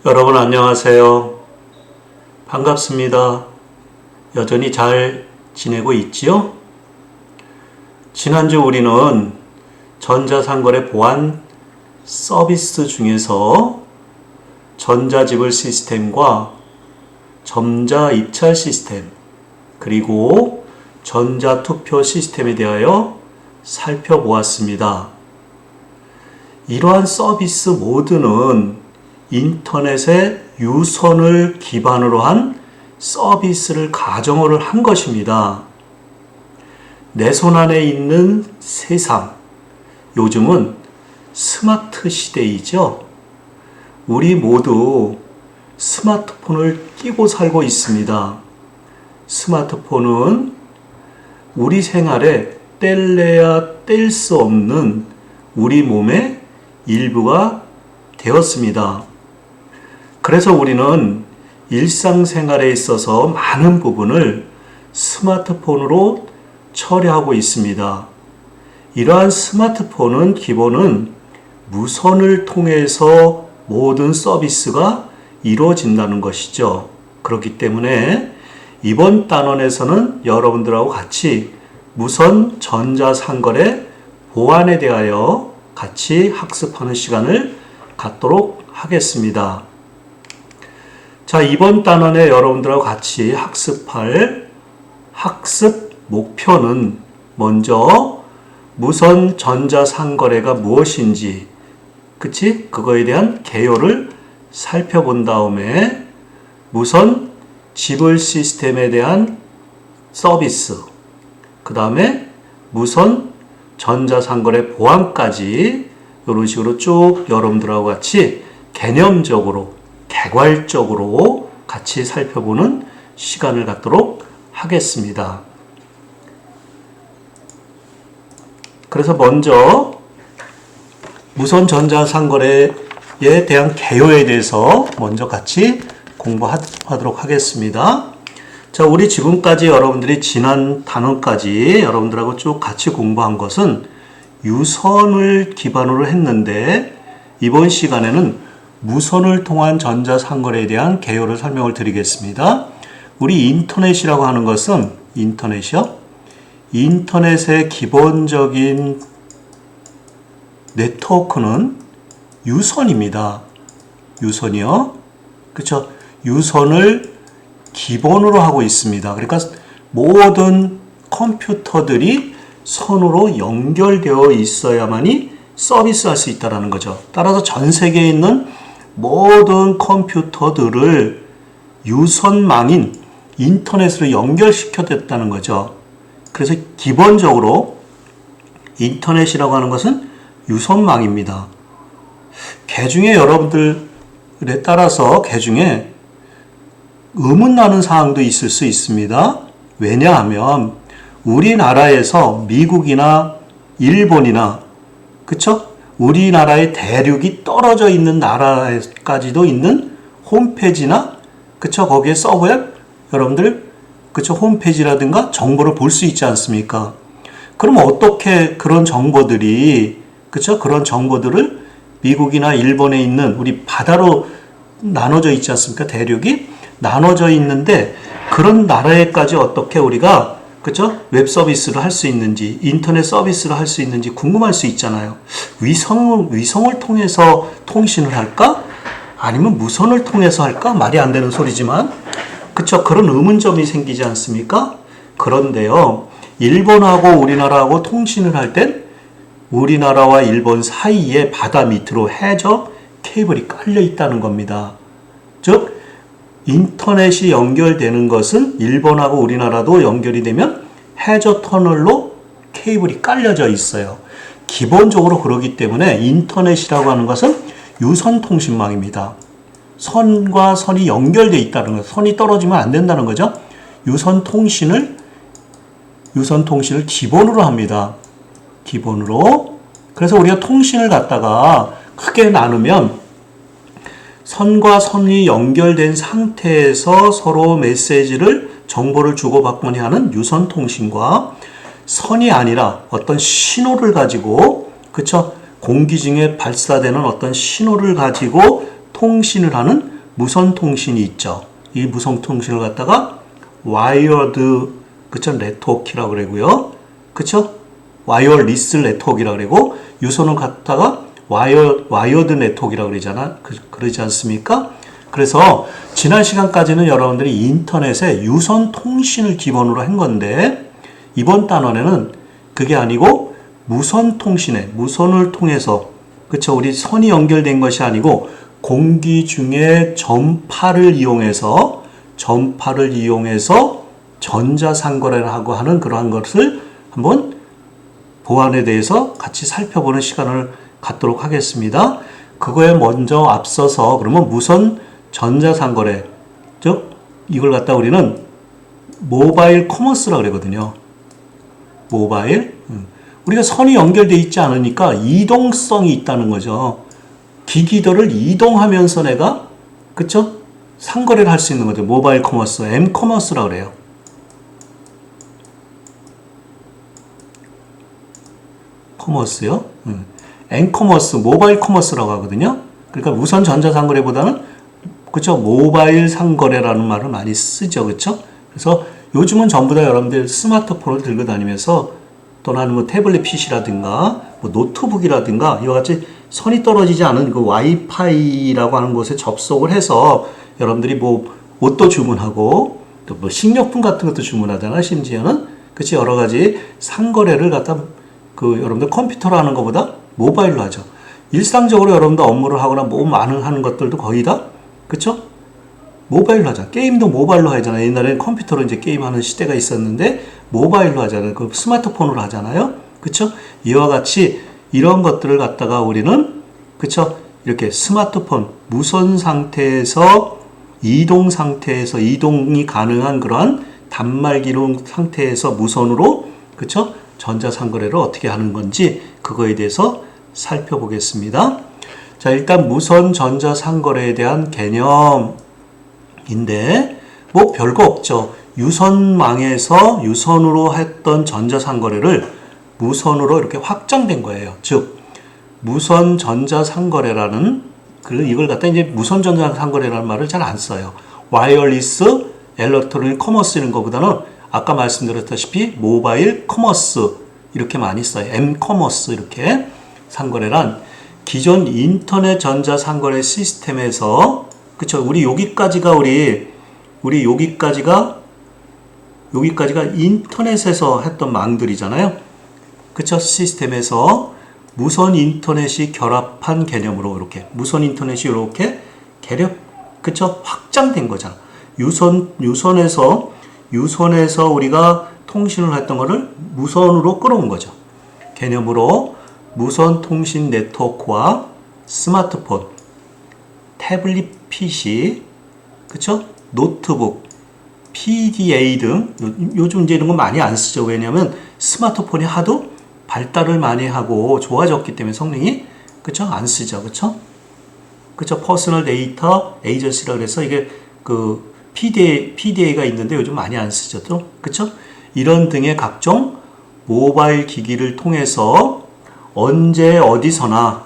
여러분 안녕하세요. 반갑습니다. 여전히 잘 지내고 있지요? 지난주 우리는 전자상거래 보안 서비스 중에서 전자지불 시스템과 전자입찰 시스템 그리고 전자투표 시스템에 대하여 살펴보았습니다. 이러한 서비스 모두는 인터넷의 유선을 기반으로 한 서비스를 가정으로 한 것입니다. 내 손 안에 있는 세상, 요즘은 스마트 시대이죠. 우리 모두 스마트폰을 끼고 살고 있습니다. 스마트폰은 우리 생활에 뗄래야 뗄 수 없는 우리 몸의 일부가 되었습니다. 그래서 우리는 일상생활에 있어서 많은 부분을 스마트폰으로 처리하고 있습니다. 이러한 스마트폰은 기본은 무선을 통해서 모든 서비스가 이루어진다는 것이죠. 그렇기 때문에 이번 단원에서는 여러분들하고 같이 무선 전자상거래 보안에 대하여 같이 학습하는 시간을 갖도록 하겠습니다. 자, 이번 단원에 여러분들하고 같이 학습할 학습 목표는 먼저 무선 전자상거래가 무엇인지, 그치? 그거에 대한 개요를 살펴본 다음에 무선 지불 시스템에 대한 서비스, 그 다음에 무선 전자상거래 보안까지 이런 식으로 쭉 여러분들하고 같이 개념적으로 개괄적으로 같이 살펴보는 시간을 갖도록 하겠습니다. 그래서 먼저 무선 전자상거래에 대한 개요에 대해서 먼저 같이 공부하도록 하겠습니다. 자, 우리 지금까지 여러분들이 지난 단원까지 여러분들하고 쭉 같이 공부한 것은 유선을 기반으로 했는데 이번 시간에는 무선을 통한 전자상거래에 대한 개요를 설명을 드리겠습니다. 우리 인터넷이라고 하는 것은 인터넷이요. 인터넷의 기본적인 네트워크는 유선입니다. 유선이요. 그렇죠? 유선을 기본으로 하고 있습니다. 그러니까 모든 컴퓨터들이 선으로 연결되어 있어야만이 서비스할 수 있다는 거죠. 따라서 전 세계에 있는 모든 컴퓨터들을 유선망인 인터넷으로 연결시켜줬다는 거죠. 그래서 기본적으로 인터넷이라고 하는 것은 유선망입니다. 개중에 여러분들에 따라서 개중에 의문나는 사항도 있을 수 있습니다. 왜냐하면 우리나라에서 미국이나 일본이나 그쵸? 우리나라의 대륙이 떨어져 있는 나라에까지도 있는 홈페이지나 그쵸? 거기에 서버에 여러분들 그쵸? 홈페이지라든가 정보를 볼 수 있지 않습니까? 그럼 어떻게 그런 정보들이 그쵸? 그런 정보들을 미국이나 일본에 있는 우리 바다로 나눠져 있지 않습니까? 대륙이 나눠져 있는데 그런 나라에까지 어떻게 우리가 그쵸? 웹 서비스를 할 수 있는지, 인터넷 서비스를 할 수 있는지 궁금할 수 있잖아요. 위성을 통해서 통신을 할까? 아니면 무선을 통해서 할까? 말이 안 되는 소리지만, 그쵸? 그런 의문점이 생기지 않습니까? 그런데요, 일본하고 우리나라하고 통신을 할 땐 우리나라와 일본 사이에 바다 밑으로 해저 케이블이 깔려 있다는 겁니다. 즉, 인터넷이 연결되는 것은 일본하고 우리나라도 연결이 되면 해저 터널로 케이블이 깔려져 있어요. 기본적으로 그러기 때문에 인터넷이라고 하는 것은 유선 통신망입니다. 선과 선이 연결되어 있다는 것, 선이 떨어지면 안 된다는 거죠. 유선 통신을 기본으로 합니다. 기본으로. 그래서 우리가 통신을 갖다가 크게 나누면 선과 선이 연결된 상태에서 서로 메시지를 정보를 주고받거니 하는 유선 통신과 선이 아니라 어떤 신호를 가지고 그쵸? 공기 중에 발사되는 어떤 신호를 가지고 통신을 하는 무선 통신이 있죠. 이 무선 통신을 갖다가 와이어드, 그쵸? 네트워크라고 그러고요. 그쵸? 와이어리스 네트워크라고 그러고, 유선을 갖다가 와이어드 네트워크라고 그러지 않습니까? 그래서 지난 시간까지는 여러분들이 인터넷에 유선 통신을 기본으로 한 건데, 이번 단원에는 그게 아니고 무선 통신에, 무선을 통해서, 그쵸? 우리 선이 연결된 것이 아니고 공기 중에 전파를 이용해서 전자상거래를 하고 하는 그러한 것을 한번 보안에 대해서 같이 살펴보는 시간을 갖도록 하겠습니다. 그거에 먼저 앞서서 그러면 무선 전자상거래, 즉 이걸 갖다 우리는 모바일 커머스라고 그러거든요. 모바일. 우리가 선이 연결되어 있지 않으니까 이동성이 있다는 거죠. 기기들을 이동하면서 내가, 그쵸? 상거래를 할 수 있는 거죠. 모바일 커머스, M커머스라고 그래요. 커머스요. N커머스, 모바일 커머스라고 하거든요. 그러니까 무선 전자상거래보다는, 그쵸? 모바일 상거래라는 말을 많이 쓰죠. 그쵸? 그래서 요즘은 전부 다 여러분들 스마트폰을 들고 다니면서 또는 뭐 태블릿 PC라든가 뭐 노트북이라든가 이와 같이 선이 떨어지지 않은 그 와이파이라고 하는 곳에 접속을 해서 여러분들이 뭐 옷도 주문하고 또 뭐 식료품 같은 것도 주문하잖아. 심지어는 그치 여러 가지 상거래를 갖다 그 여러분들 컴퓨터로 하는 것보다 모바일로 하죠. 일상적으로 여러분들 업무를 하거나 뭐 많은 하는 것들도 거의 다 그쵸? 모바일로 하잖아. 게임도 모바일로 하잖아. 옛날에는 컴퓨터로 이제 게임하는 시대가 있었는데 모바일로 하잖아요. 그 스마트폰으로 하잖아요. 그쵸? 이와 같이 이런 것들을 갖다가 우리는 그쵸? 이렇게 스마트폰 무선 상태에서 이동이 가능한 그러한 단말기로 상태에서 무선으로 그쵸? 전자상거래를 어떻게 하는 건지 그거에 대해서 살펴보겠습니다. 자, 일단 무선 전자상거래에 대한 개념인데 뭐 별거 없죠. 유선망에서 유선으로 했던 전자상거래를 무선으로 이렇게 확장된 거예요. 즉 무선 전자상거래라는 이걸 갖다 이제 무선 전자상거래라는 말을 잘 안 써요. 와이어리스 일렉트로닉 커머스 이런 거보다는 아까 말씀드렸다시피 모바일 커머스 이렇게 많이 써요. M커머스 이렇게 상거래란 기존 인터넷 전자상거래 시스템에서 그쵸? 우리 여기까지가 인터넷에서 했던 망들이잖아요. 그쵸? 시스템에서 무선 인터넷이 결합한 개념으로 이렇게 무선 인터넷이 이렇게 그쵸? 확장된 거잖아. 유선에서 우리가 통신을 했던 거를 무선으로 끌어온 거죠. 개념으로 무선 통신 네트워크와 스마트폰, 태블릿 PC, 그쵸? 노트북, PDA 등 요즘 이제 이런 거 많이 안 쓰죠. 왜냐하면 스마트폰이 하도 발달을 많이 하고 좋아졌기 때문에 성능이 그쵸? 안 쓰죠. 그쵸? 퍼스널 데이터 에이전시라 그래서 이게 그 PDA가 있는데 요즘 많이 안 쓰죠. 또 그쵸? 이런 등의 각종 모바일 기기를 통해서 언제 어디서나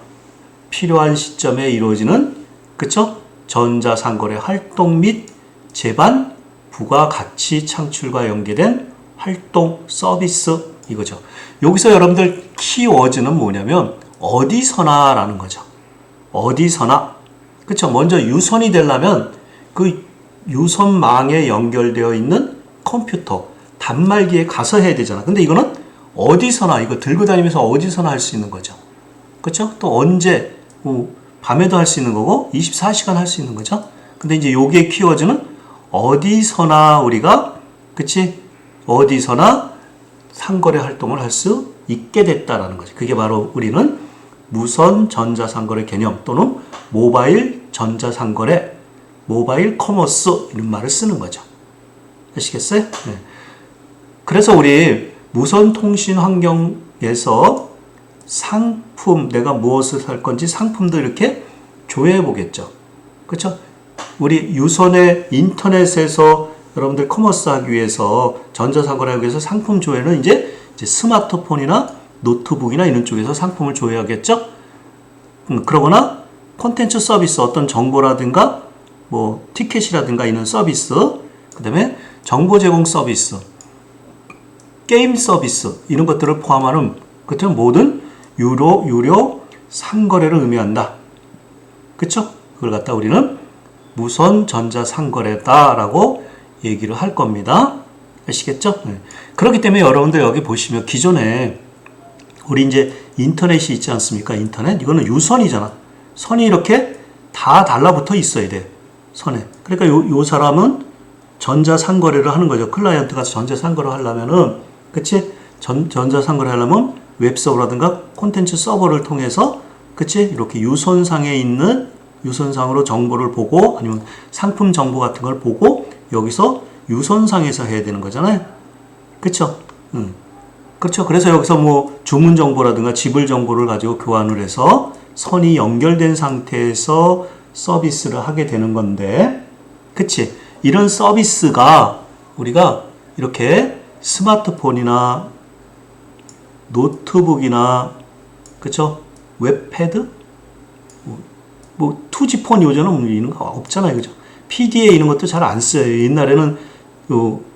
필요한 시점에 이루어지는 그쵸? 전자상거래 활동 및 제반 부가가치 창출과 연계된 활동 서비스 이거죠. 여기서 여러분들 키워드는 뭐냐면 어디서나 라는 거죠. 어디서나 그쵸? 먼저 유선이 되려면 그 유선망에 연결되어 있는 컴퓨터 단말기에 가서 해야 되잖아. 근데 이거는 어디서나 이거 들고 다니면서 어디서나 할 수 있는 거죠. 그쵸? 또 언제 밤에도 할 수 있는 거고 24시간 할 수 있는 거죠. 근데 이제 여기에 키워드는 어디서나 우리가 그치? 어디서나 상거래 활동을 할 수 있게 됐다라는 거죠. 그게 바로 우리는 무선 전자상거래 개념 또는 모바일 전자상거래, 모바일 커머스 이런 말을 쓰는 거죠. 아시겠어요? 네. 그래서 우리 무선 통신 환경에서 상품, 내가 무엇을 살 건지 상품도 이렇게 조회해 보겠죠. 그렇죠? 우리 유선의 인터넷에서 여러분들 커머스 하기 위해서 전자상거래 하기 위해서 상품 조회는 이제 스마트폰이나 노트북이나 이런 쪽에서 상품을 조회하겠죠. 그러거나 콘텐츠 서비스, 어떤 정보라든가 뭐 티켓이라든가 이런 서비스, 그 다음에 정보 제공 서비스, 게임 서비스 이런 것들을 포함하는 그것은 모든 유료 상거래를 의미한다. 그쵸? 그걸 갖다 우리는 무선 전자 상거래다라고 얘기를 할 겁니다. 아시겠죠? 네. 그렇기 때문에 여러분들 여기 보시면 기존에 우리 이제 인터넷이 있지 않습니까? 인터넷 이거는 유선이잖아. 선이 이렇게 다 달라붙어 있어야 돼. 선에. 그러니까 요 사람은 전자 상거래를 하는 거죠. 클라이언트가 전자 상거래를 하려면은, 그치? 전자 상거래 하려면 웹서버라든가 콘텐츠 서버를 통해서, 그치? 이렇게 유선상에 있는 유선상으로 정보를 보고 아니면 상품 정보 같은 걸 보고 여기서 유선상에서 해야 되는 거잖아요. 그쵸? 그렇죠. 그래서 여기서 뭐 주문 정보라든가 지불 정보를 가지고 교환을 해서 선이 연결된 상태에서 서비스를 하게 되는 건데, 그치? 이런 서비스가 우리가 이렇게 스마트폰이나 노트북이나, 그쵸? 웹패드? 뭐 2G폰 요즘은 이런 거 없잖아요. 그죠? PDA 이런 것도 잘 안 써요. 옛날에는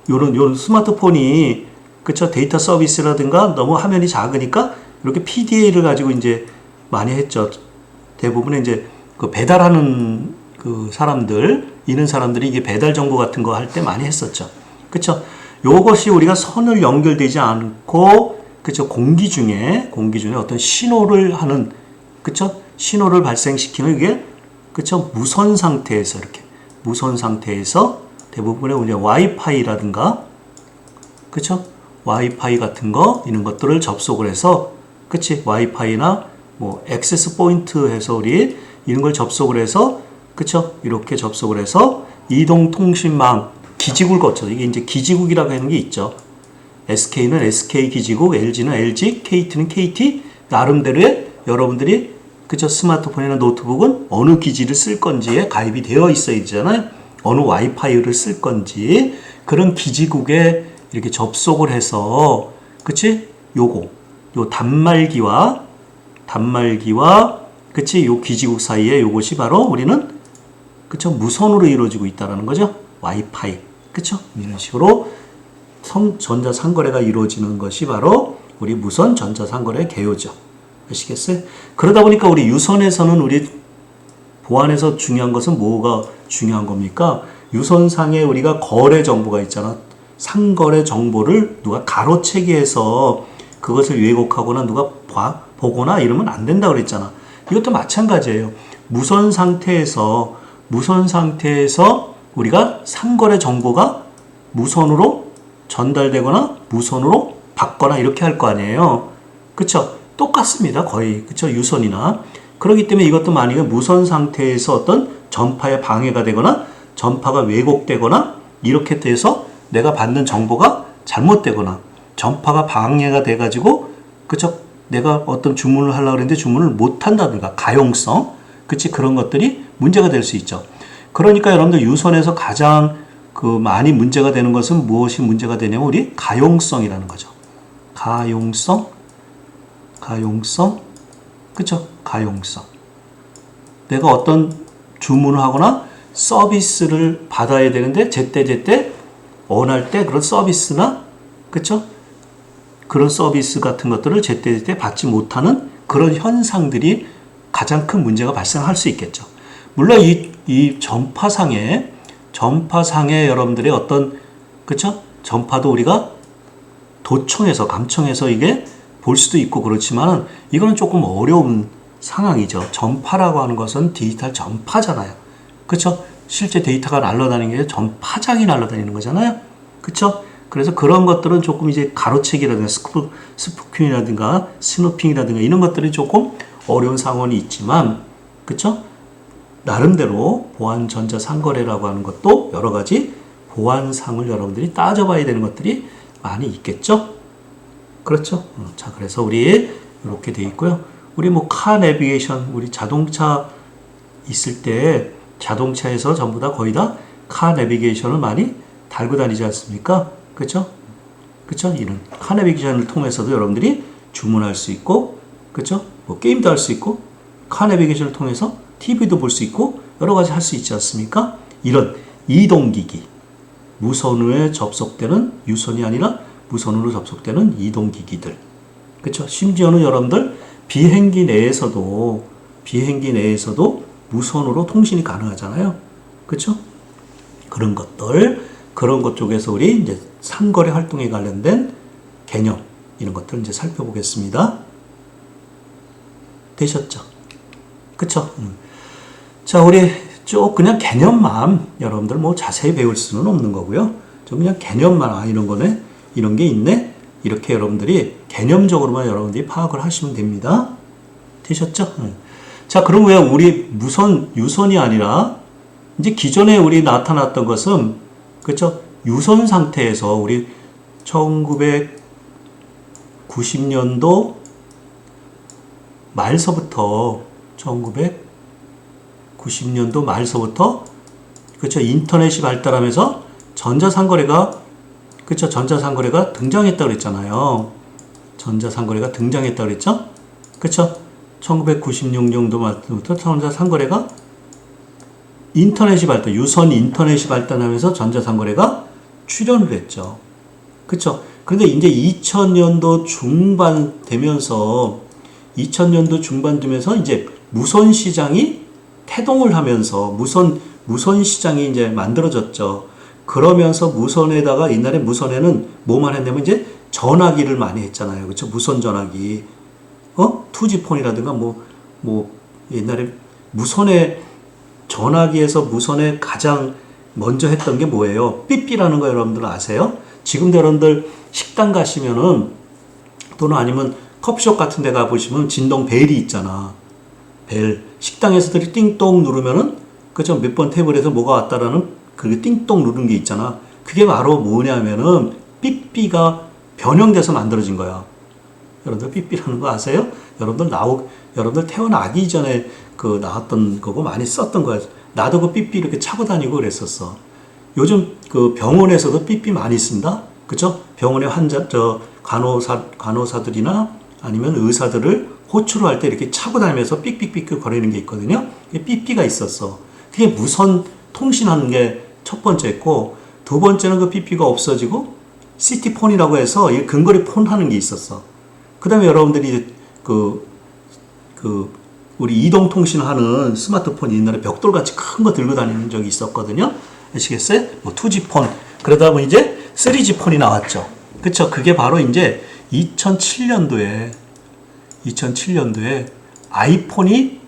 요런 스마트폰이, 그쵸? 데이터 서비스라든가 너무 화면이 작으니까 이렇게 PDA를 가지고 이제 많이 했죠. 대부분의 이제 그 배달하는 그 사람들, 이런 사람들이 이게 배달 정보 같은 거 할 때 많이 했었죠. 그쵸? 요것이 우리가 선을 연결되지 않고, 그쵸? 공기 중에 어떤 신호를 하는, 그쵸? 신호를 발생시키는 이게, 그쵸? 무선 상태에서 이렇게, 무선 상태에서 대부분의 이제 와이파이라든가, 그쵸? 와이파이 같은 거, 이런 것들을 접속을 해서, 그치? 와이파이나 뭐 액세스 포인트 해서 우리 이런 걸 접속을 해서, 그쵸? 이렇게 접속을 해서 이동통신망 기지국을 거쳐서, 이게 이제 기지국이라고 하는 게 있죠. SK는 SK 기지국, LG는 LG, KT는 KT, 나름대로의 여러분들이, 그쵸? 스마트폰이나 노트북은 어느 기지를 쓸 건지에 가입이 되어 있어야 되잖아요. 어느 와이파이를 쓸 건지, 그런 기지국에 이렇게 접속을 해서, 그치? 요 단말기와, 그치? 요 기지국 사이에 요것이 바로 우리는, 그쵸? 무선으로 이루어지고 있다는 거죠. 와이파이. 그쵸? 이런 식으로 전자 상거래가 이루어지는 것이 바로 우리 무선 전자 상거래 개요죠. 아시겠어요? 그러다 보니까 우리 유선에서는 우리 보안에서 중요한 것은 뭐가 중요한 겁니까? 유선상에 우리가 거래 정보가 있잖아. 상거래 정보를 누가 가로채기 해서 그것을 왜곡하거나 누가 보거나 이러면 안 된다고 그랬잖아. 이것도 마찬가지예요. 무선 상태에서 우리가 상거래 정보가 무선으로 전달되거나 무선으로 받거나 이렇게 할 거 아니에요. 그쵸? 똑같습니다. 거의. 그쵸? 유선이나. 그렇기 때문에 이것도 만약에 무선 상태에서 어떤 전파에 방해가 되거나 전파가 왜곡되거나 이렇게 돼서 내가 받는 정보가 잘못되거나 전파가 방해가 돼가지고, 그쵸? 내가 어떤 주문을 하려고 했는데 주문을 못 한다든가 가용성, 그치? 그런 것들이 문제가 될 수 있죠. 그러니까 여러분들 유선에서 가장 그 많이 문제가 되는 것은 무엇이 문제가 되냐면 우리 가용성이라는 거죠. 가용성, 그쵸? 가용성. 내가 어떤 주문을 하거나 서비스를 받아야 되는데 제때 원할 때 그런 서비스나, 그쵸? 그런 서비스 같은 것들을 제때 받지 못하는 그런 현상들이 가장 큰 문제가 발생할 수 있겠죠. 물론 이 전파상에 여러분들의 어떤, 그쵸? 전파도 우리가 도청해서 감청해서 이게 볼 수도 있고 그렇지만 이거는 조금 어려운 상황이죠. 전파라고 하는 것은 디지털 전파잖아요. 그쵸? 실제 데이터가 날아다니는 게 전파장이 날아다니는 거잖아요. 그쵸? 그래서 그런 것들은 조금 이제 가로채기라든가 스푸킹이라든가 스누핑이라든가 이런 것들이 조금 어려운 상황이 있지만, 그쵸? 나름대로 보안 전자 상거래라고 하는 것도 여러 가지 보안상을 여러분들이 따져봐야 되는 것들이 많이 있겠죠? 그렇죠? 자, 그래서 우리 이렇게 돼 있고요. 우리 뭐 카 내비게이션, 우리 자동차 있을 때 자동차에서 전부 다 거의 다 카 내비게이션을 많이 달고 다니지 않습니까? 그렇죠? 그렇죠? 이런 카 내비게이션을 통해서도 여러분들이 주문할 수 있고, 그렇죠? 뭐 게임도 할 수 있고, 카 내비게이션을 통해서 TV도 볼 수 있고 여러 가지 할 수 있지 않습니까? 이런 이동기기, 무선으로 접속되는 유선이 아니라 무선으로 접속되는 이동기기들. 그렇죠? 심지어는 여러분들 비행기 내에서도 무선으로 통신이 가능하잖아요. 그렇죠? 그런 것 쪽에서 우리 이제 상거래 활동에 관련된 개념 이런 것들 이제 살펴보겠습니다. 되셨죠? 그쵸? 자, 우리 쭉 그냥 개념만 여러분들 뭐 자세히 배울 수는 없는 거고요. 좀 그냥 개념만, 이런 거네? 이런 게 있네? 이렇게 여러분들이 개념적으로만 여러분들이 파악을 하시면 됩니다. 되셨죠? 자, 그럼 왜 우리 유선이 아니라 이제 기존에 우리 나타났던 것은, 그쵸? 유선 상태에서 우리 1990년도 말서부터 그쵸? 인터넷이 발달하면서 전자상거래가 등장했다고 그랬잖아요. 전자상거래가 등장했다고 그랬죠? 그쵸? 1996년도 말부터 전자상거래가 유선 인터넷이 발달하면서 전자상거래가 출현을 했죠. 그쵸? 그런데 이제 2000년도 중반 되면서 이제 무선 시장이 태동을 하면서 무선 시장이 이제 만들어졌죠. 그러면서 무선에다가 옛날에 무선에는 뭐만 했냐면 이제 전화기를 많이 했잖아요. 그렇죠? 무선 전화기. 투지폰이라든가 뭐 옛날에 전화기에서 무선에 가장 먼저 했던 게 뭐예요? 삐삐라는 거 여러분들 아세요? 지금도 여러분들 식당 가시면은 또는 아니면 커피숍 같은 데 가보시면 진동 벨이 있잖아. 벨. 식당에서들이 띵동 누르면은, 그죠? 몇 번 테이블에서 뭐가 왔다라는 그 띵동 누르는 게 있잖아. 그게 바로 뭐냐면은 삐삐가 변형돼서 만들어진 거야. 여러분들 삐삐라는 거 아세요? 여러분들 태어나기 전에 그 나왔던 거고 많이 썼던 거야. 나도 그 삐삐 이렇게 차고 다니고 그랬었어. 요즘 그 병원에서도 삐삐 많이 쓴다? 그쵸? 병원에 간호사들이나 아니면 의사들을 호출을 할 때 이렇게 차고 다니면서 삑삑삑 거리는 게 있거든요. 삐삐가 있었어. 그게 무선 통신하는 게 첫 번째였고, 두 번째는 그 삐삐가 없어지고, 시티폰이라고 해서 이 근거리 폰 하는 게 있었어. 그 다음에 여러분들이 우리 이동통신하는 스마트폰 옛날에 벽돌같이 큰 거 들고 다니는 적이 있었거든요. 아시겠어요? 뭐 2G폰. 그러다 보니 이제 3G폰이 나왔죠. 그쵸? 그게 바로 이제 2007년도에 아이폰이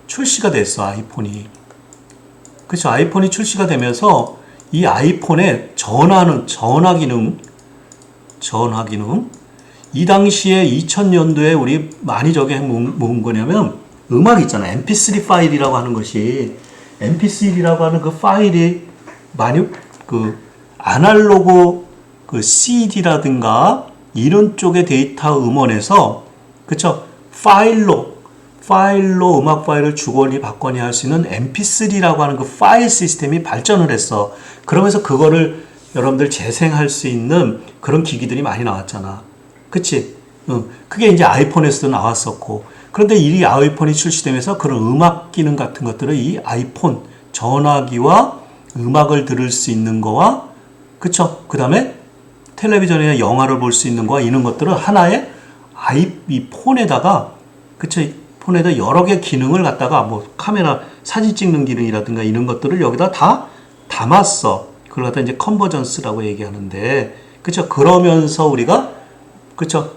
출시가 됐어. 아이폰이 출시가 되면서 이 아이폰의 전화 기능, 이 당시에 2000년도에 우리 많이 저게 모은 거냐면 음악 있잖아. mp3 파일이라고 하는 것이, mp3라고 하는 그 파일이 많이 아날로그 CD라든가 이런 쪽의 데이터 음원에서, 그쵸? 파일로 음악 파일을 주거니 받거니 할 수 있는 mp3라고 하는 그 파일 시스템이 발전을 했어. 그러면서 그거를 여러분들 재생할 수 있는 그런 기기들이 많이 나왔잖아. 그치? 그게 이제 아이폰에서도 나왔었고. 그런데 이 아이폰이 출시되면서 그런 음악 기능 같은 것들을 이 아이폰, 전화기와 음악을 들을 수 있는 거와, 그쵸? 그 다음에 텔레비전이나 영화를 볼 수 있는 거와 이런 것들을 하나의 이 폰에다가, 그쵸? 폰에다 여러 개 기능을 갖다가 뭐 카메라 사진 찍는 기능이라든가 이런 것들을 여기다 다 담았어. 그걸 갖다 이제 컨버전스라고 얘기하는데, 그쵸? 그러면서 우리가, 그쵸?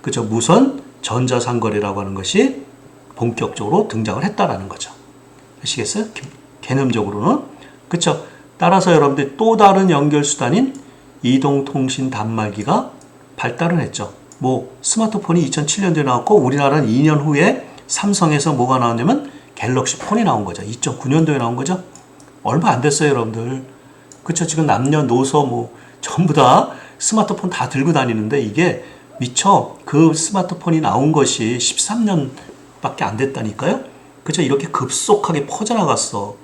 그쵸? 무선 전자상거래라고 하는 것이 본격적으로 등장을 했다라는 거죠. 아시겠어요? 개념적으로는. 그쵸? 따라서 여러분들 또 다른 연결 수단인 이동통신 단말기가 발달을 했죠. 뭐 스마트폰이 2007년도에 나왔고 우리나라는 2년 후에 삼성에서 뭐가 나왔냐면 갤럭시 폰이 나온 거죠. 2009년도에 나온 거죠. 얼마 안 됐어요, 여러분들. 그쵸? 지금 남녀노소 뭐 전부 다 스마트폰 다 들고 다니는데 이게 미처 그 스마트폰이 나온 것이 13년밖에 안 됐다니까요. 그쵸? 이렇게 급속하게 퍼져나갔어.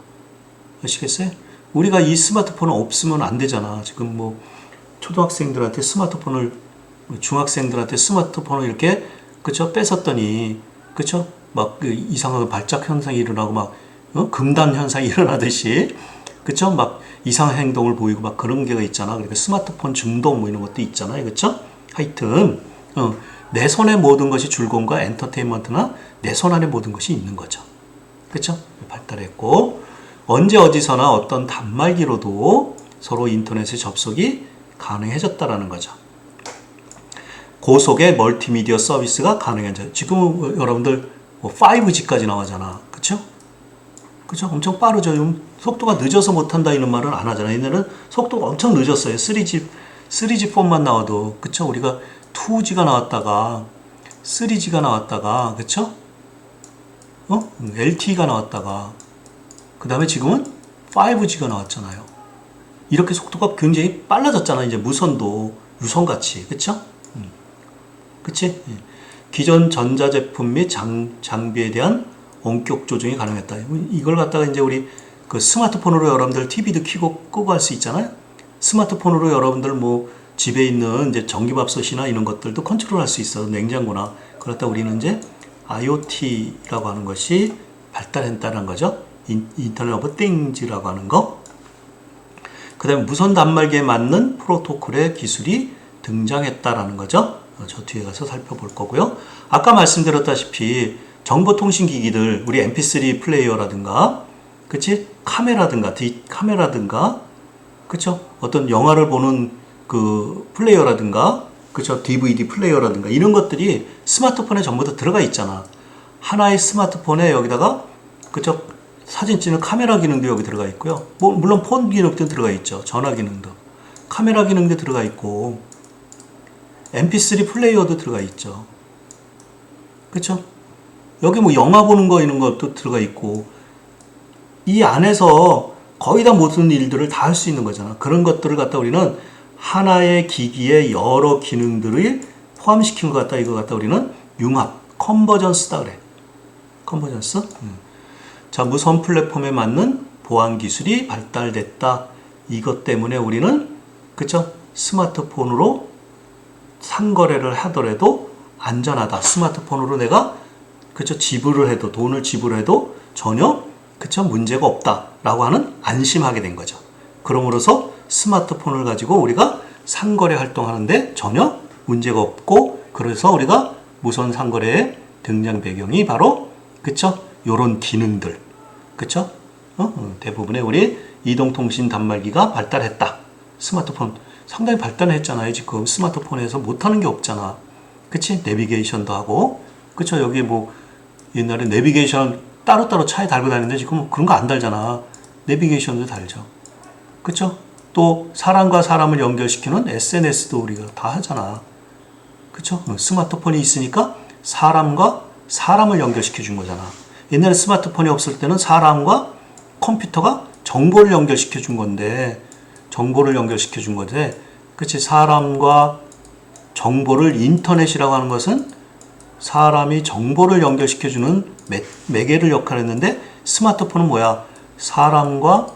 아시겠어요? 우리가 이 스마트폰은 없으면 안 되잖아. 지금 뭐 중학생들한테 스마트폰을 이렇게, 그쵸? 뺏었더니, 그쵸? 막 그 이상한 발작 현상이 일어나고 막 금단 현상이 일어나듯이 그쵸? 막 이상한 행동을 보이고 막 그런 게가 있잖아. 그러니까 스마트폰 중독 뭐 이런 것도 있잖아요. 그쵸? 하여튼 내 손에 모든 것이 즐거움과 엔터테인먼트나 내 손 안에 모든 것이 있는 거죠. 그쵸? 발달했고 언제 어디서나 어떤 단말기로도 서로 인터넷에 접속이 가능해졌다라는 거죠. 고속의 멀티미디어 서비스가 가능해져요. 지금 여러분들 뭐 5G까지 나오잖아. 그쵸? 그쵸? 엄청 빠르죠. 속도가 늦어서 못한다 이런 말은 안 하잖아. 얘네는 속도가 엄청 늦었어요. 3G 폰만 나와도. 그쵸? 우리가 2G가 나왔다가 3G가 나왔다가 그쵸? LTE가 나왔다가 그 다음에 지금은 5G가 나왔잖아요. 이렇게 속도가 굉장히 빨라졌잖아. 이제 무선도 유선같이. 그쵸? 그치? 기존 전자제품 및 장비에 대한 원격 조정이 가능했다. 이걸 갖다가 이제 우리 그 스마트폰으로 여러분들 TV도 끄고 할 수 있잖아요. 스마트폰으로 여러분들 뭐 집에 있는 이제 전기밥솥이나 이런 것들도 컨트롤 할 수 있어. 냉장고나. 그렇다 우리는 이제 IoT라고 하는 것이 발달했다는 거죠. 인터넷 오브 띵즈라고 하는 거. 그 다음에 무선 단말기에 맞는 프로토콜의 기술이 등장했다라는 거죠. 저 뒤에 가서 살펴볼 거고요. 아까 말씀드렸다시피 정보통신기기들, 우리 MP3 플레이어라든가, 그치? 카메라든가, 그쵸? 어떤 영화를 보는 그 플레이어라든가, 그쵸? DVD 플레이어라든가, 이런 것들이 스마트폰에 전부 다 들어가 있잖아. 하나의 스마트폰에 여기다가, 그쵸? 사진 찍는 카메라 기능도 여기 들어가 있고요. 뭐, 물론 폰 기능도 들어가 있죠. 전화 기능도. 카메라 기능도 들어가 있고, MP3 플레이어도 들어가 있죠. 그쵸? 여기 뭐 영화 보는 거 이런 것도 들어가 있고 이 안에서 거의 다 모든 일들을 다 할 수 있는 거잖아. 그런 것들을 갖다 우리는 하나의 기기에 여러 기능들을 포함시킨 것 같다. 이거 갖다 우리는 융합, 컨버전스다 그래. 컨버전스. 자, 무선 플랫폼에 맞는 보안 기술이 발달됐다. 이것 때문에 우리는 그쵸? 스마트폰으로 상거래를 하더라도 안전하다. 스마트폰으로 내가 그쵸 지불을 해도 돈을 지불해도 전혀 그쵸 문제가 없다라고 하는 안심하게 된 거죠. 그러므로서 스마트폰을 가지고 우리가 상거래 활동하는데 전혀 문제가 없고 그래서 우리가 무선 상거래의 등장 배경이 바로 그쵸 요런 기능들 그쵸 대부분의 우리 이동통신 단말기가 발달했다. 스마트폰 상당히 발달했잖아요. 지금 스마트폰에서 못하는 게 없잖아. 그치? 내비게이션도 하고 그쵸? 여기 뭐 옛날에 내비게이션 따로따로 차에 달고 다니는데 지금 그런 거 안 달잖아. 내비게이션도 달죠. 그쵸? 또 사람과 사람을 연결시키는 SNS도 우리가 다 하잖아. 그쵸? 스마트폰이 있으니까 사람과 사람을 연결시켜 준 거잖아. 옛날에 스마트폰이 없을 때는 사람과 컴퓨터가 정보를 연결시켜 준 건데 그치? 사람과 정보를 인터넷이라고 하는 것은 사람이 정보를 연결시켜주는 매개를 역할했는데 스마트폰은 뭐야? 사람과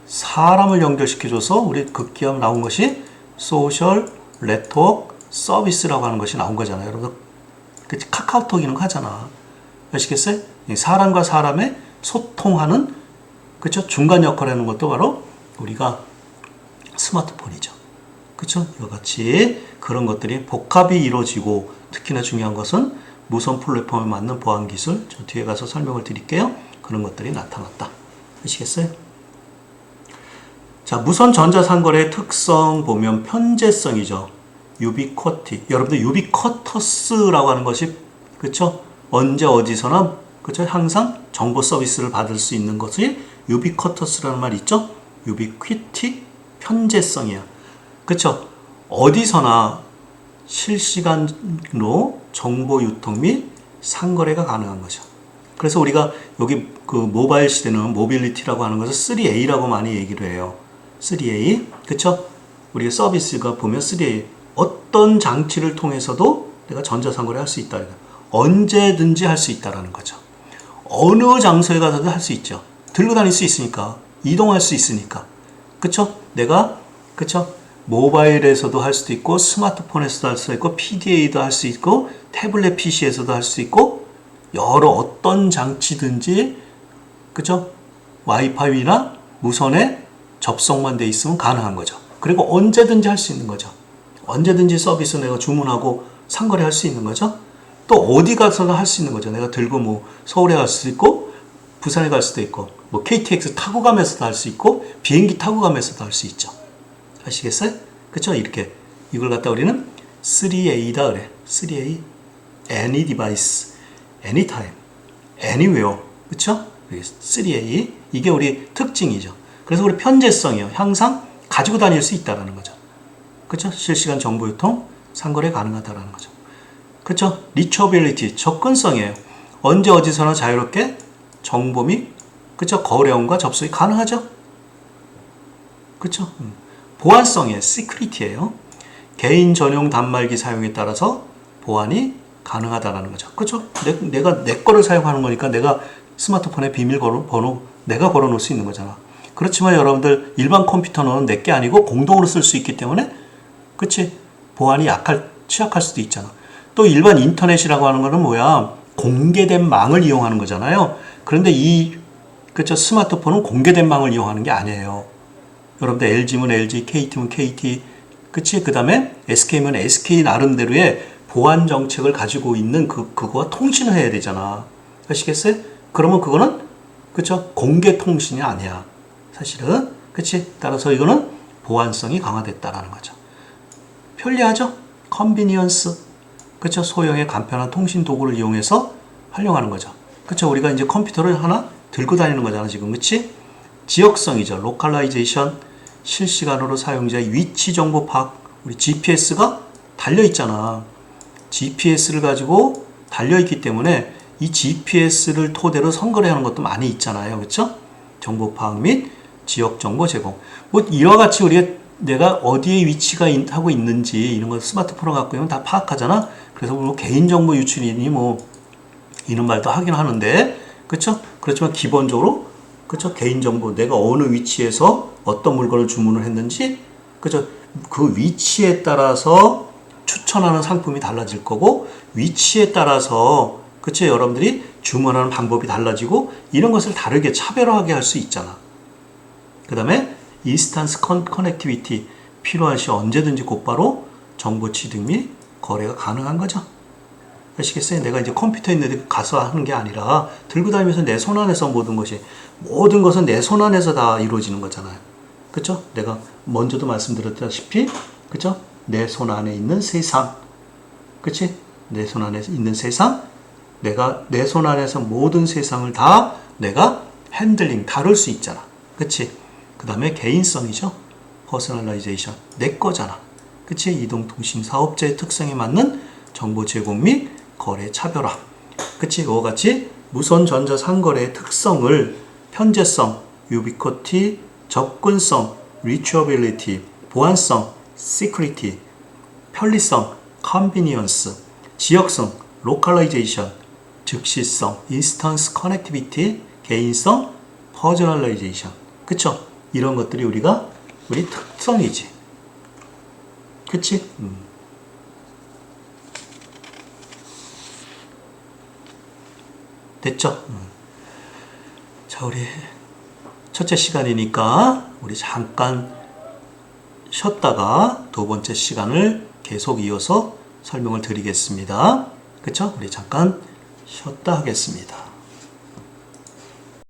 사람을 연결시켜줘서 우리 급기야 나온 것이 소셜 네트워크 서비스라고 하는 것이 나온 거잖아요. 여러분, 그치? 카카오톡 이런 거 하잖아. 아시겠어요? 사람과 사람의 소통하는 그쵸? 중간 역할을 하는 것도 바로 우리가 스마트폰이죠. 그쵸? 이와 같이 그런 것들이 복합이 이루어지고 특히나 중요한 것은 무선 플랫폼에 맞는 보안 기술 저 뒤에 가서 설명을 드릴게요. 그런 것들이 나타났다. 아시겠어요? 자, 무선 전자상거래의 특성 보면 편재성이죠. 유비쿼티. 여러분들 유비쿼터스라고 하는 것이 그쵸? 언제 어디서나 그쵸? 항상 정보 서비스를 받을 수 있는 것이 유비쿼터스라는 말이 있죠? 유비퀴티 편재성이야. 그쵸? 어디서나 실시간으로 정보 유통 및 상거래가 가능한 거죠. 그래서 우리가 여기 그 모바일 시대는 모빌리티라고 하는 것을 3A라고 많이 얘기를 해요. 3A. 그쵸? 우리가 서비스가 보면 3A. 어떤 장치를 통해서도 내가 전자상거래 할 수 있다. 언제든지 할 수 있다라는 거죠. 어느 장소에 가서도 할 수 있죠. 들고 다닐 수 있으니까. 이동할 수 있으니까. 그쵸? 내가, 그쵸? 모바일에서도 할 수도 있고, 스마트폰에서도 할 수 있고, PDA도 할 수 있고, 태블릿 PC에서도 할 수 있고, 여러 어떤 장치든지 그죠? 와이파이나 무선에 접속만 돼 있으면 가능한 거죠. 그리고 언제든지 할 수 있는 거죠. 언제든지 서비스 내가 주문하고 상거래 할 수 있는 거죠. 또 어디 가서나 할 수 있는 거죠. 내가 들고 뭐 서울에 갈 수도 있고 부산에 갈 수도 있고 뭐 KTX 타고 가면서도 할 수 있고 비행기 타고 가면서도 할 수 있죠. 아시겠어요? 그쵸? 이렇게 이걸 갖다 우리는 3A다 그래. 3A Any device, anytime, anywhere. 그쵸? 3A 이게 우리 특징이죠. 그래서 우리 편재성이요. 항상 가지고 다닐 수 있다는 거죠. 그쵸? 실시간 정보 유통, 상거래 가능하다는 거죠. 그쵸? 리처빌리티, 접근성이에요. 언제 어디서나 자유롭게 정보 및 그쵸? 거래원과 접속이 가능하죠. 그쵸? 보안성이에요. 시크릿이에요. 개인 전용 단말기 사용에 따라서 보안이 가능하다는 거죠. 그쵸? 내가 내 거를 사용하는 거니까 내가 스마트폰에 비밀번호 내가 걸어놓을 수 있는 거잖아. 그렇지만 여러분들 일반 컴퓨터는 내 게 아니고 공동으로 쓸 수 있기 때문에 그치? 보안이 취약할 수도 있잖아. 또 일반 인터넷이라고 하는 거는 뭐야? 공개된 망을 이용하는 거잖아요. 그런데 그쵸? 스마트폰은 공개된 망을 이용하는 게 아니에요. 여러분들 LG면 LG, KT면 KT, 그치? 그 다음에 SK면 SK 나름대로의 보안 정책을 가지고 있는 그거와 통신을 해야 되잖아. 아시겠어요? 그러면 그거는, 그쵸? 공개 통신이 아니야. 사실은. 그치? 따라서 이거는 보안성이 강화됐다라는 거죠. 편리하죠? 컨비니언스. 그쵸? 소형의 간편한 통신 도구를 이용해서 활용하는 거죠. 그쵸? 우리가 이제 컴퓨터를 하나 들고 다니는 거잖아, 지금. 그치? 지역성이죠. 로컬라이제이션. 실시간으로 사용자의 위치 정보 파악. 우리 GPS가 달려있잖아. GPS를 가지고 달려있기 때문에 이 GPS를 토대로 선거래하는 것도 많이 있잖아요. 그쵸? 정보 파악 및 지역 정보 제공. 뭐 이와 같이 내가 어디에 위치가 하고 있는지 이런 걸 스마트폰을 갖고 있으면 다 파악하잖아. 그래서 뭐 개인정보 유출이니 뭐 이런 말도 하긴 하는데, 그쵸? 그렇지만 기본적으로 그쵸? 개인정보 내가 어느 위치에서 어떤 물건을 주문을 했는지 그쵸? 그 위치에 따라서 추천하는 상품이 달라질 거고 위치에 따라서 그쵸? 여러분들이 주문하는 방법이 달라지고 이런 것을 다르게 차별화하게 할 수 있잖아. 그 다음에 인스턴스 커넥티비티 필요한 시 언제든지 곧바로 정보 취득 및 거래가 가능한 거죠. 아시겠어요? 내가 이제 컴퓨터에 있는데 가서 하는 게 아니라 들고 다니면서 내 손 안에서 모든 것은 내 손 안에서 다 이루어지는 거잖아요. 그쵸? 내가 먼저도 말씀드렸다시피 그쵸? 내 손 안에 있는 세상. 그치? 내 손 안에 있는 세상. 내가 내 손 안에서 모든 세상을 다 내가 다룰 수 있잖아. 그치? 그 다음에 개인성이죠. 퍼스널라이제이션. 내 거잖아. 그치? 이동통신 사업자의 특성에 맞는 정보 제공 및 거래 차별화. 그치? 이와 같이 무선 전자 상거래의 특성을 편재성, 유비쿼티, 접근성, 리처빌리티, 보안성, 시크리티, 편리성, 컨비니언스, 지역성, 로컬라이제이션, 즉시성, 인스턴스 커넥티비티, 개인성, 퍼스널라이제이션. 그쵸? 이런 것들이 우리 특성이지. 그치? 됐죠? 자, 우리 첫째 시간이니까 우리 잠깐 쉬었다가 두 번째 시간을 계속 이어서 설명을 드리겠습니다. 그쵸? 우리 잠깐 쉬었다 하겠습니다.